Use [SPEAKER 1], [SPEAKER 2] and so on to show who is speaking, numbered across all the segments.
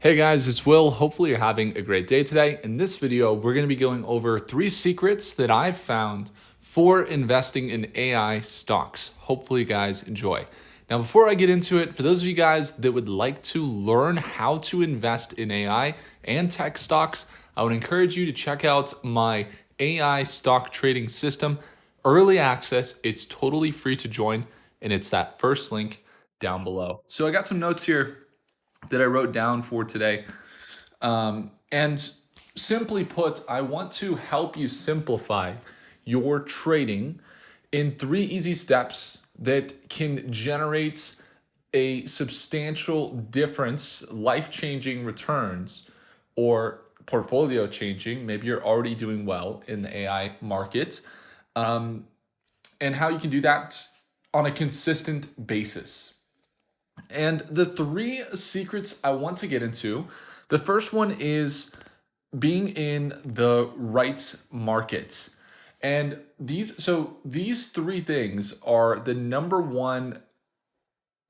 [SPEAKER 1] Hey guys, it's Will. Hopefully you're having a great day today. In this video, we're going to be going over 3 secrets that I've found for investing in AI stocks. Hopefully you guys enjoy. Now, before I get into it, for those of you guys that would like to learn how to invest in AI and tech stocks, I would encourage you to check out my AI stock trading system, early access. It's totally free to join, and it's that first link down below. So I got some notes here that I wrote down for today. And simply put, I want to help you simplify your trading in 3 easy steps that can generate a substantial difference, life-changing returns, or portfolio changing. Maybe you're already doing well in the AI market, and how you can do that on a consistent basis. And the 3 secrets I want to get into, the first one is being in the right market. And these 3 things are the number one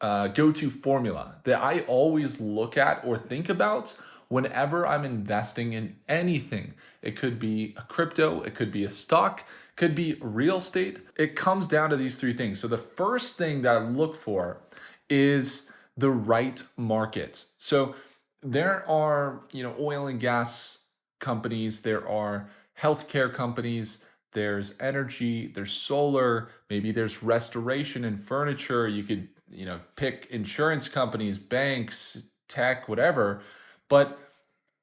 [SPEAKER 1] go-to formula that I always look at or think about whenever I'm investing in anything. It could be a crypto, it could be a stock, it could be real estate. It comes down to these 3 things. So the first thing that I look for is the right market. So there are, oil and gas companies, there are healthcare companies, there's energy, there's solar, maybe there's restoration and furniture. You could, pick insurance companies, banks, tech, whatever. But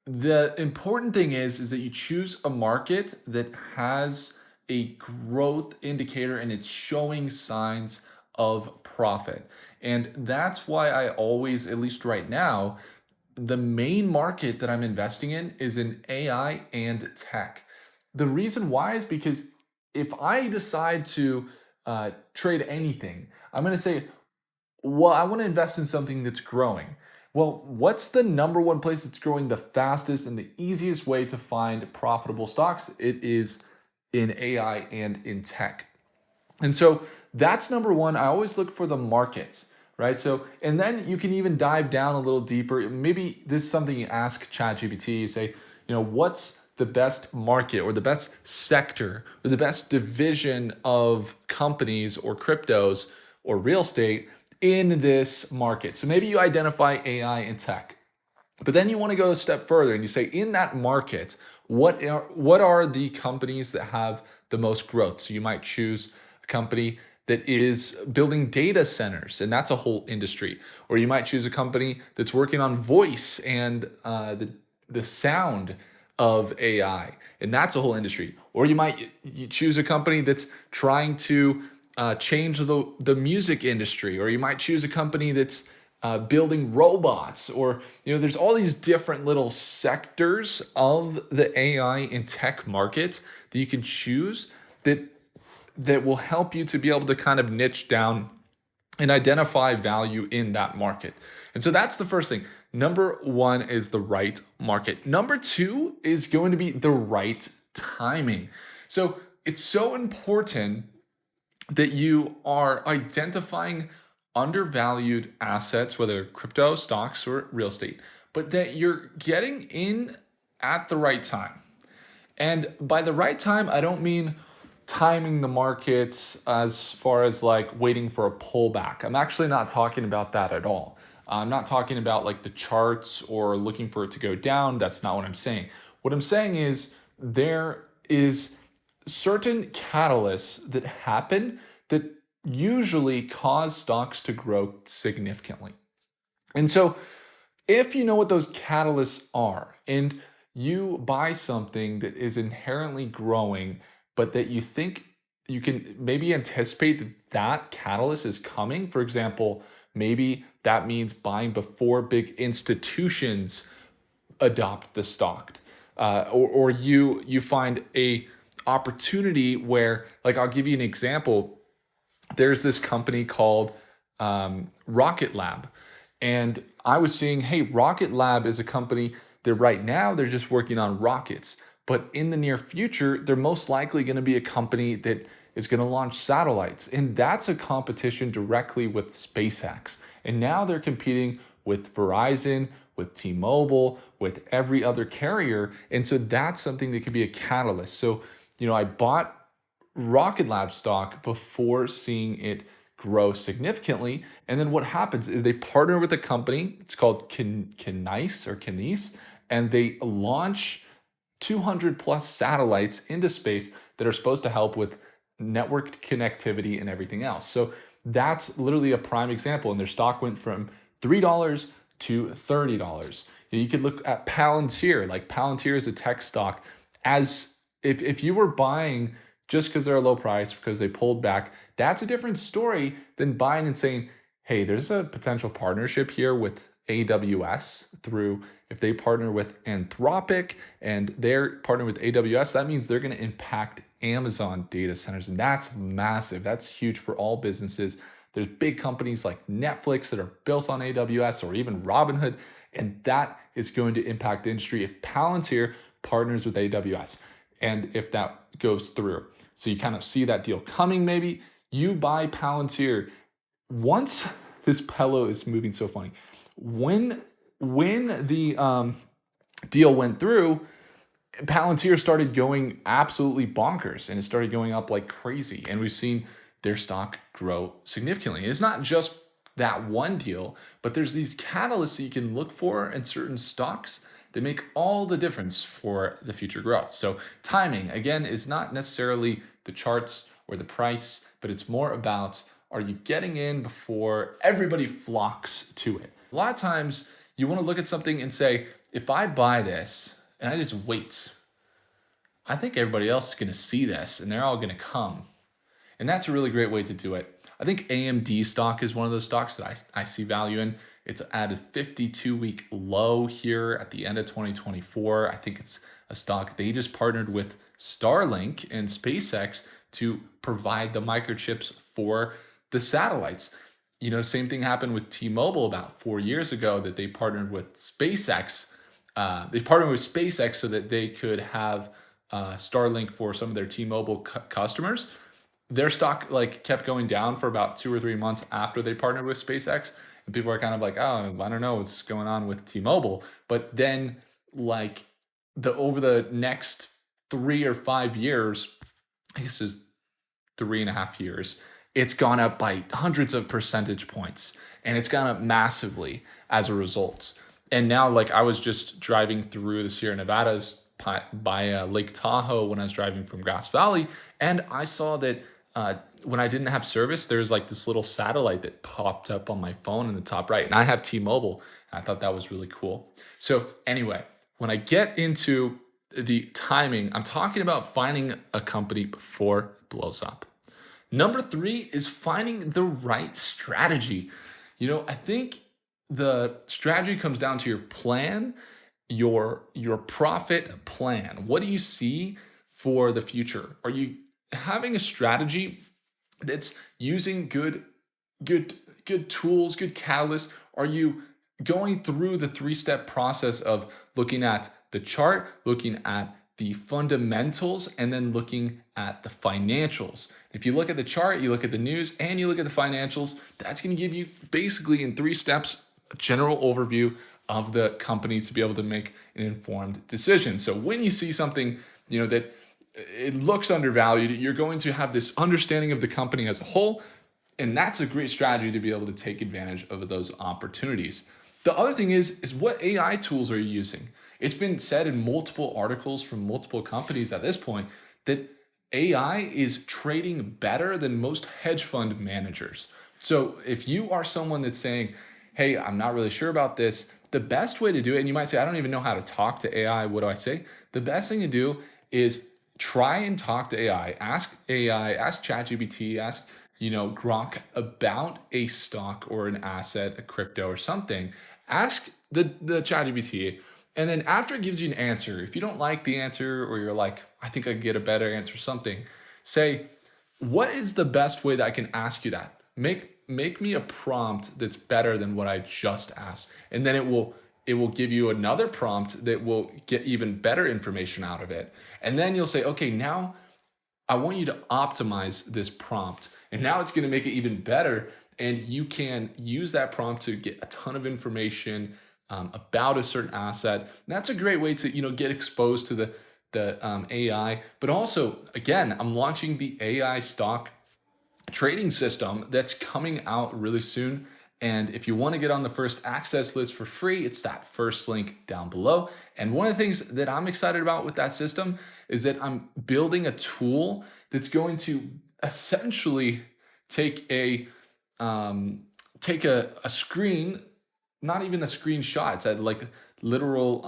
[SPEAKER 1] the important thing is that you choose a market that has a growth indicator and it's showing signs of profit. And that's why I always, at least right now, the main market that I'm investing in is in AI and tech. The reason why is because if I decide to trade anything, I'm going to say, well, I want to invest in something that's growing. Well, what's the number one place that's growing the fastest and the easiest way to find profitable stocks? It is in AI and in tech. And so that's number one. I always look for the markets, right? So, and then you can even dive down a little deeper. Maybe this is something you ask ChatGPT. You say, what's the best market or the best sector or the best division of companies or cryptos or real estate in this market? So maybe you identify AI and tech. But then you want to go a step further and you say, in that market, what are the companies that have the most growth? So you might choose a company that is building data centers, and that's a whole industry. Or you might choose a company that's working on voice and the sound of AI, and that's a whole industry. Or you choose a company that's trying to change the music industry, or you might choose a company that's building robots, or there's all these different little sectors of the AI and tech market that you can choose that will help you to be able to kind of niche down and identify value in that market. And so that's the first thing. Number one is the right market. Number two is going to be the right timing. So it's so important that you are identifying undervalued assets, whether crypto, stocks, or real estate, but that you're getting in at the right time. And by the right time, I don't mean timing the markets as far as like waiting for a pullback. I'm actually not talking about that at all. I'm not talking about like the charts or looking for it to go down. That's not what I'm saying. What I'm saying is there is certain catalysts that happen that usually cause stocks to grow significantly. And so if you know what those catalysts are and you buy something that is inherently growing, but that you think you can maybe anticipate that catalyst is coming, for example, maybe that means buying before big institutions adopt the stock, or you find a opportunity where, like, I'll give you an example. There's this company called Rocket Lab. And I was seeing, hey, Rocket Lab is a company that right now they're just working on rockets. But in the near future, they're most likely going to be a company that is going to launch satellites. And that's a competition directly with SpaceX. And now they're competing with Verizon, with T-Mobile, with every other carrier. And so that's something that could be a catalyst. So, I bought Rocket Lab stock before seeing it grow significantly. And then what happens is they partner with a company, it's called Kineis, and they launch 200 plus satellites into space that are supposed to help with networked connectivity and everything else. So that's literally a prime example. And their stock went from $3 to $30. You could look at Palantir. Like Palantir is a tech stock. As if you were buying just because they're a low price, because they pulled back, that's a different story than buying and saying, hey, there's a potential partnership here with AWS through, if they partner with Anthropic and they're partner with AWS, that means they're going to impact Amazon data centers. And that's massive. That's huge for all businesses. There's big companies like Netflix that are built on AWS or even Robinhood, and that is going to impact the industry if Palantir partners with AWS and if that goes through. So you kind of see that deal coming. Maybe you buy Palantir. Once this pillow is moving so funny. When the deal went through, Palantir started going absolutely bonkers and it started going up like crazy. And we've seen their stock grow significantly. It's not just that one deal, but there's these catalysts that you can look for in certain stocks that make all the difference for the future growth. So timing, again, is not necessarily the charts or the price, but it's more about, are you getting in before everybody flocks to it? A lot of times you want to look at something and say, if I buy this and I just wait, I think everybody else is going to see this and they're all going to come. And that's a really great way to do it. I think AMD stock is one of those stocks that I see value in. It's at a 52-week low here at the end of 2024. I think it's a stock. They just partnered with Starlink and SpaceX to provide the microchips for the satellites. Same thing happened with T-Mobile about 4 years ago, that they partnered with SpaceX. They partnered with SpaceX so that they could have Starlink for some of their T-Mobile customers. Their stock kept going down for about 2 or 3 months after they partnered with SpaceX. And people are kind of like, oh, I don't know what's going on with T-Mobile. But then over the next 3 or 5 years, I guess it's 3.5 years, it's gone up by hundreds of percentage points. And it's gone up massively as a result. And now, I was just driving through the Sierra Nevadas by Lake Tahoe when I was driving from Grass Valley. And I saw that when I didn't have service, there's this little satellite that popped up on my phone in the top right. And I have T-Mobile. And I thought that was really cool. So anyway, when I get into the timing, I'm talking about finding a company before it blows up. Number 3 is finding the right strategy. I think the strategy comes down to your plan, your profit plan. What do you see for the future? Are you having a strategy that's using good tools, good catalysts? Are you going through the 3-step process of looking at the chart, looking at the fundamentals, and then looking at the financials? If you look at the chart, you look at the news, and you look at the financials, that's going to give you basically in 3 steps a general overview of the company to be able to make an informed decision. So when you see something, that it looks undervalued, you're going to have this understanding of the company as a whole, and that's a great strategy to be able to take advantage of those opportunities. The other thing is what AI tools are you using? It's been said in multiple articles from multiple companies at this point that AI is trading better than most hedge fund managers. So if you are someone that's saying, hey, I'm not really sure about this, the best way to do it, and you might say, I don't even know how to talk to AI, what do I say? The best thing to do is try and talk to AI. Ask ChatGPT, ask Grok about a stock or an asset, a crypto or something. Ask the ChatGPT, and then after it gives you an answer, if you don't like the answer or you're like, I think I can get a better answer, something, say, what is the best way that I can ask you that? Make me a prompt that's better than what I just asked, and then it will give you another prompt that will get even better information out of it. And then you'll say, okay, now I want you to optimize this prompt. And now it's going to make it even better. And you can use that prompt to get a ton of information about a certain asset. And that's a great way to get exposed to the AI. But also, again, I'm launching the AI stock trading system that's coming out really soon. And if you want to get on the first access list for free, it's that first link down below. And one of the things that I'm excited about with that system is that I'm building a tool that's going to essentially take a take a screen, not even a screenshot. It's a like literal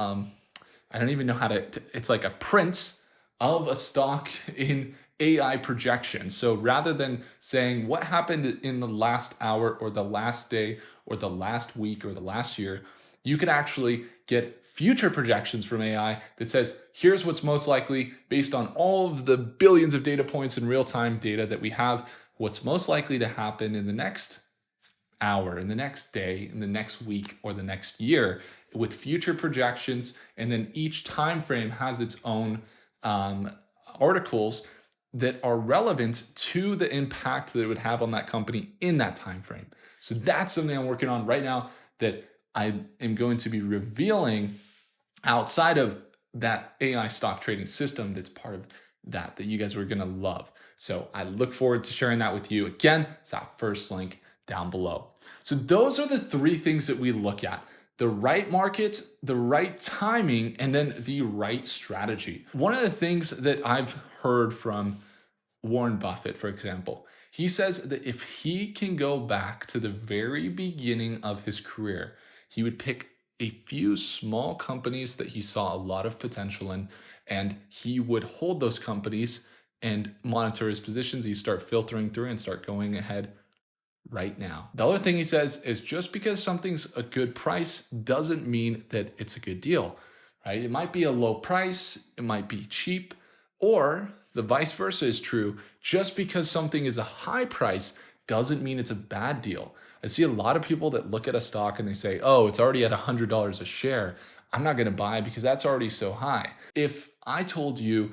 [SPEAKER 1] I don't even know how to, it's like a print of a stock in AI projection. So rather than saying what happened in the last hour or the last day or the last week or the last year, you can actually get future projections from AI that says, here's what's most likely based on all of the billions of data points and real-time data that we have, what's most likely to happen in the next hour, in the next day, in the next week, or the next year, with future projections. And then each time frame has its own articles that are relevant to the impact that it would have on that company in that time frame. So that's something I'm working on right now that I am going to be revealing outside of that AI stock trading system that's part of that you guys were going to love. So I look forward to sharing that with you. Again, it's that first link down below. So those are the three things that we look at: the right market, the right timing, and then the right strategy. One of the things that I've heard from Warren Buffett, for example, he says that if he can go back to the very beginning of his career, he would pick a few small companies that he saw a lot of potential in, and he would hold those companies and monitor his positions. He'd start filtering through and start going ahead right now. The other thing he says is just because something's a good price doesn't mean that it's a good deal, right? It might be a low price, it might be cheap, or the vice versa is true. Just because something is a high price doesn't mean it's a bad deal. I see a lot of people that look at a stock and they say, oh, it's already at $100 a share, I'm not going to buy because that's already so high. If I told you,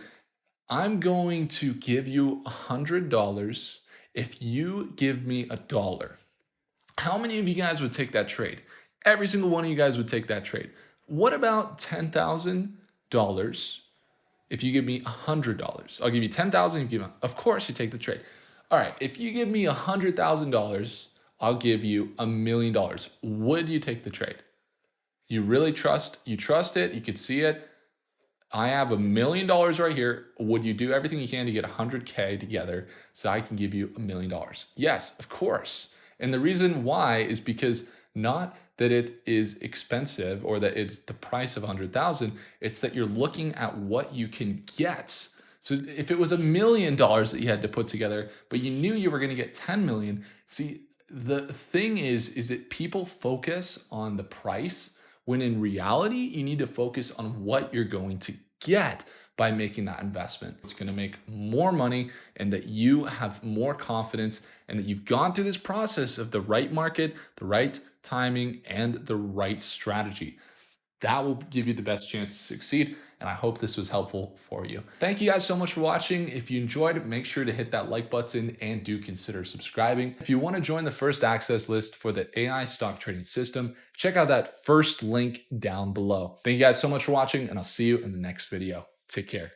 [SPEAKER 1] I'm going to give you $100 if you give me $1, how many of you guys would take that trade? Every single one of you guys would take that trade. What about $10,000 if you give me $100? I'll give you $10,000. You give me, of course, you take the trade. All right, if you give me $100,000, I'll give you $1 million. Would you take the trade? You really trust it. You could see it. I have $1 million right here. Would you do everything you can to get 100K together so I can give you $1 million? Yes, of course. And the reason why is because not that it is expensive or that it's the price of 100,000, it's that you're looking at what you can get. So if it was $1 million that you had to put together, but you knew you were going to get 10 million, see, the thing is that people focus on the price when in reality, you need to focus on what you're going to get by making that investment. It's going to make more money and that you have more confidence and that you've gone through this process of the right market, the right timing, and the right strategy. That will give you the best chance to succeed. And I hope this was helpful for you. Thank you guys so much for watching. If you enjoyed, make sure to hit that like button and do consider subscribing. If you want to join the first access list for the AI stock trading system, check out that first link down below. Thank you guys so much for watching, and I'll see you in the next video. Take care.